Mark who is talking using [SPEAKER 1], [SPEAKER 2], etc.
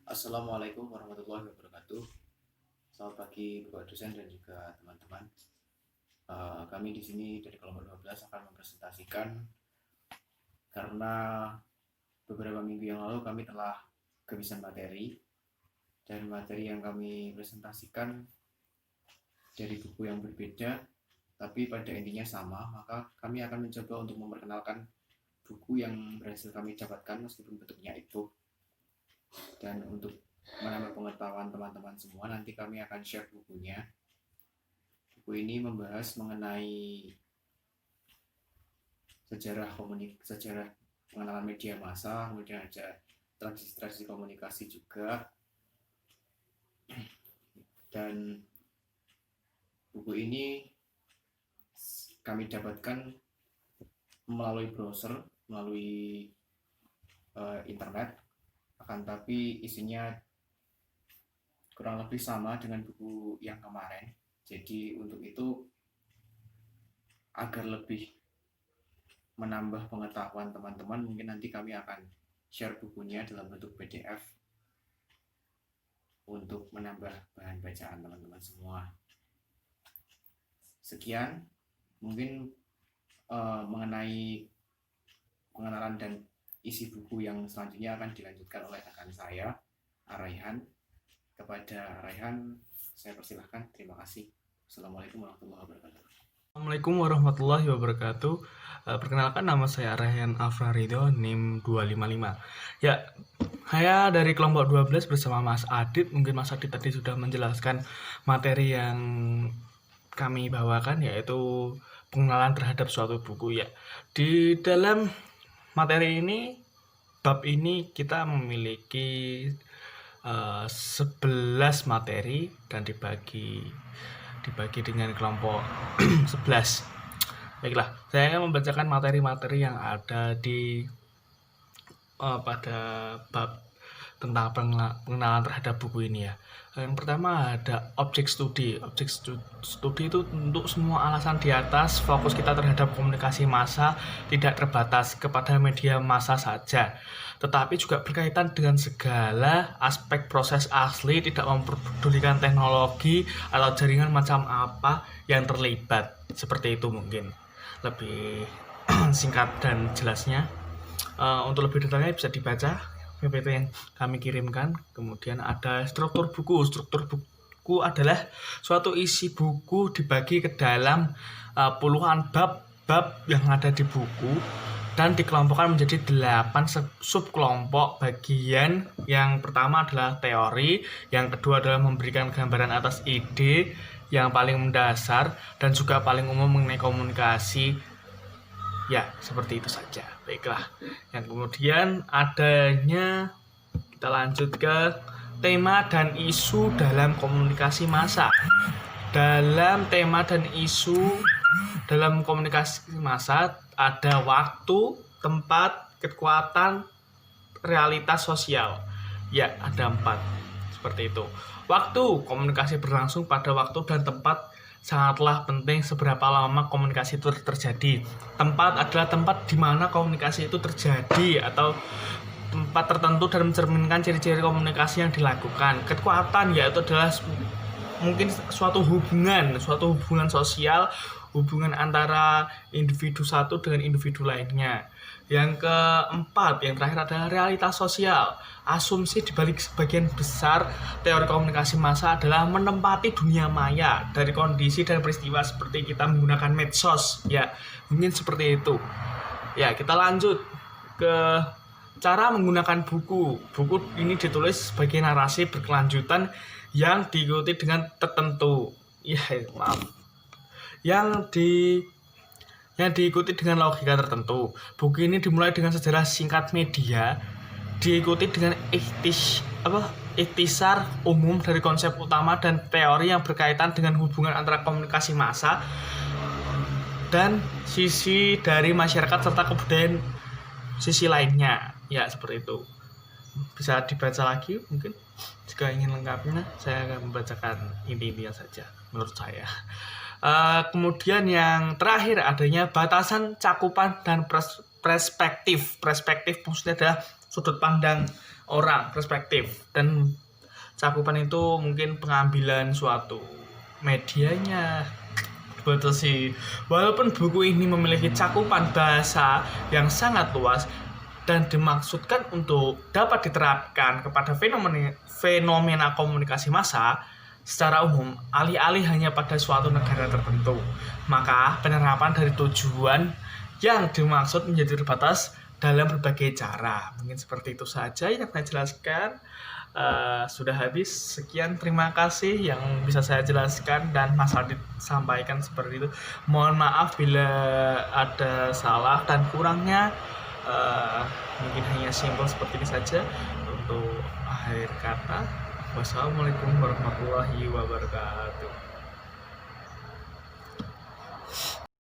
[SPEAKER 1] Assalamualaikum warahmatullahi wabarakatuh. Selamat pagi Bapak dosen dan juga teman-teman. Kami di sini dari kelompok 12 akan mempresentasikan karena beberapa minggu yang lalu kami telah kehabisan materi dan materi yang kami presentasikan dari buku yang berbeda tapi pada intinya sama, maka kami akan mencoba untuk memperkenalkan buku yang berhasil kami dapatkan meskipun bentuknya itu. Dan untuk menambah pengetahuan teman-teman semua, nanti kami akan share bukunya. Buku ini membahas mengenai sejarah pengenalan media massa, kemudian ada tradisi-tradisi komunikasi juga. Dan buku ini kami dapatkan melalui browser, melalui internet. Akan tapi isinya kurang lebih sama dengan buku yang kemarin. Jadi untuk itu, agar lebih menambah pengetahuan teman-teman, mungkin nanti kami akan share bukunya dalam bentuk PDF untuk menambah bahan bacaan teman-teman semua. Sekian mungkin mengenai pengenalan dan isi buku yang selanjutnya akan dilanjutkan oleh rekan saya, Araihan. Kepada Araihan, saya persilahkan. Terima kasih. Assalamualaikum warahmatullahi wabarakatuh.
[SPEAKER 2] Assalamualaikum warahmatullahi wabarakatuh. Perkenalkan, nama saya Rayhan Afrarido, NIM 255. Ya, saya dari kelompok 12 bersama Mas Adit. Mungkin Mas Adit tadi sudah menjelaskan materi yang kami bawakan, yaitu pengenalan terhadap suatu buku. Ya, di dalam materi ini, bab ini kita memiliki 11 materi dan dibagi dengan kelompok 11. Baiklah, saya akan membacakan materi-materi yang ada di pada bab tentang pengenalan terhadap buku ini ya. Yang pertama ada objek studi. Objek studi itu untuk semua alasan di atas, fokus kita terhadap komunikasi massa tidak terbatas kepada media massa saja, tetapi juga berkaitan dengan segala aspek proses asli, tidak memperdulikan teknologi atau jaringan macam apa yang terlibat. Seperti itu mungkin lebih singkat dan jelasnya. Untuk lebih detailnya bisa dibaca PPT yang kami kirimkan. Kemudian ada struktur buku. Struktur buku adalah suatu isi buku dibagi ke dalam puluhan bab yang ada di buku dan dikelompokkan menjadi 8 subkelompok bagian. Yang pertama adalah teori, yang kedua adalah memberikan gambaran atas ide yang paling mendasar dan juga paling umum mengenai komunikasi. Ya, seperti itu saja. Baiklah. Yang kemudian adanya, kita lanjut ke tema dan isu dalam komunikasi massa. Dalam tema dan isu dalam komunikasi massa ada waktu, tempat, kekuatan, realitas sosial. Ya, ada 4. Seperti itu. Waktu, komunikasi berlangsung pada waktu dan tempat sangatlah penting seberapa lama komunikasi itu terjadi. Tempat adalah tempat di mana komunikasi itu terjadi atau tempat tertentu dan mencerminkan ciri-ciri komunikasi yang dilakukan. Kekuatan yaitu adalah mungkin suatu hubungan sosial, hubungan antara individu satu dengan individu lainnya. Yang keempat, yang terakhir adalah realitas sosial. Asumsi dibalik sebagian besar teori komunikasi massa adalah menempati dunia maya dari kondisi dan peristiwa seperti kita menggunakan medsos. Ya, mungkin seperti itu. Ya, kita lanjut ke cara menggunakan buku. Buku ini ditulis sebagai narasi berkelanjutan yang diikuti dengan tertentu. Yang diikuti dengan logika tertentu. Buku ini dimulai dengan sejarah singkat media, diikuti dengan ikhtisar umum dari konsep utama dan teori yang berkaitan dengan hubungan antara komunikasi massa dan sisi dari masyarakat serta kebudayaan sisi lainnya. Ya, seperti itu. Bisa dibaca lagi mungkin jika ingin lengkapnya. Saya akan membacakan inti-intinya saja menurut saya. Kemudian yang terakhir adanya batasan cakupan dan perspektif. Perspektif maksudnya adalah sudut pandang orang, perspektif. Dan cakupan itu mungkin pengambilan suatu medianya, betul sih. Walaupun buku ini memiliki cakupan bahasa yang sangat luas dan dimaksudkan untuk dapat diterapkan kepada fenomena komunikasi massa secara umum, alih-alih hanya pada suatu negara tertentu, maka penerapan dari tujuan yang dimaksud menjadi terbatas dalam berbagai cara. Mungkin seperti itu saja yang saya jelaskan. Sudah habis. Sekian, terima kasih yang bisa saya jelaskan dan Mas Adit sampaikan seperti itu. Mohon maaf bila ada salah dan kurangnya. Mungkin hanya simpel seperti ini saja. Untuk akhir kata, wassalamualaikum warahmatullahi wabarakatuh.